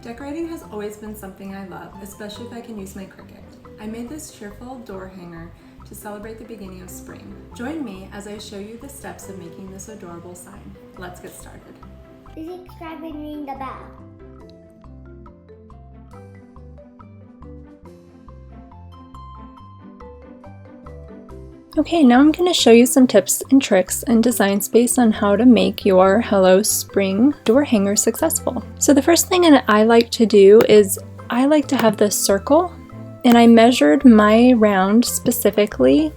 Decorating has always been something I love, especially if I can use my Cricut. I made this cheerful door hanger to celebrate the beginning of spring. Join me as I show you the steps of making this adorable sign. Let's get started. Please subscribe and ring the bell. Okay, now I'm going to show you some tips and tricks in Design Space on how to make your Hello Spring door hanger successful. So the first thing that I like to do is I like to have this circle, and I measured my round specifically,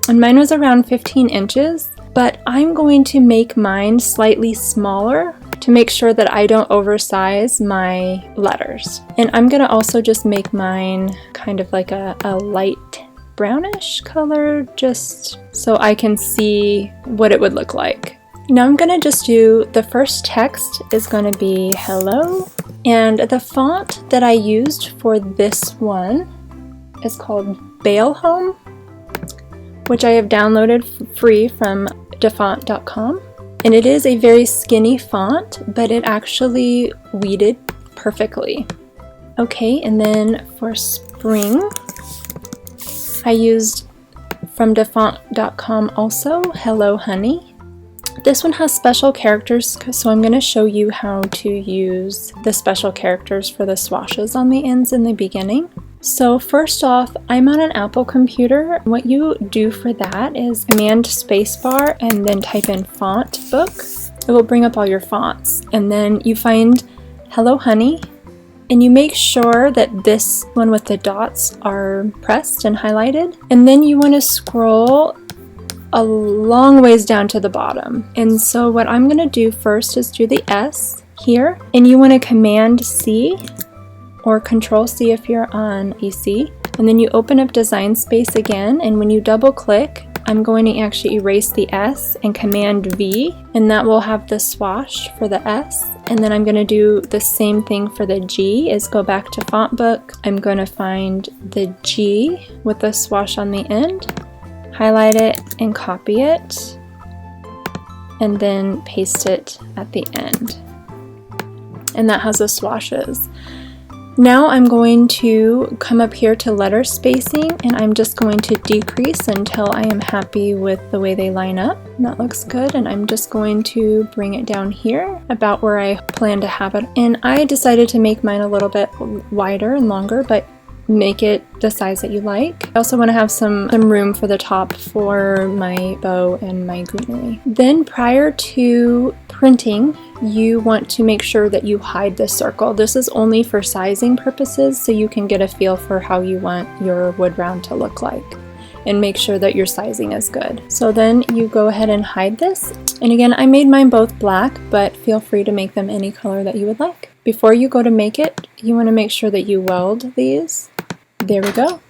and mine was around 15 inches, but I'm going to make mine slightly smaller to make sure that I don't oversize my letters. And I'm going to also just make mine kind of like a light brownish color, just so I can see what it would look like. Now I'm gonna just do, the first text is gonna be hello, and the font that I used for this one is called Bale Home, which I have downloaded free from defont.com, and it is a very skinny font, but it actually weeded perfectly. Okay, and then for spring, I used from defont.com also Hello Honey. This one has special characters, so I'm going to show you how to use the special characters for the swashes on the ends in the beginning. So first off, I'm on an Apple computer. What you do for that is Command spacebar and then type in font book. It will bring up all your fonts, and then you find Hello Honey. And you make sure that this one with the dots are pressed and highlighted. And then you want to scroll a long ways down to the bottom. And so what I'm going to do first is do the S here. And you want to Command C or Control C if you're on PC. And then you open up Design Space again. And when you double click, I'm going to actually erase the S and Command V. And that will have the swash for the S. And then I'm going to do the same thing for the G, is go back to font book. I'm going to find the G with the swash on the end, highlight it and copy it, and then paste it at the end. And that has the swashes. Now I'm going to come up here to letter spacing, and I'm just going to decrease until I am happy with the way they line up. And that looks good, and I'm just going to bring it down here about where I plan to have it. And I decided to make mine a little bit wider and longer, but make it the size that you like. I also want to have some room for the top for my bow and my greenery. Then prior to printing, you want to make sure that you hide the circle. This is only for sizing purposes, so you can get a feel for how you want your wood round to look like, and make sure that your sizing is good. So then you go ahead and hide this. And again, I made mine both black, but feel free to make them any color that you would like. Before you go to make it, you want to make sure that you weld these. There we go.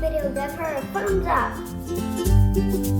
video, give her a thumbs up.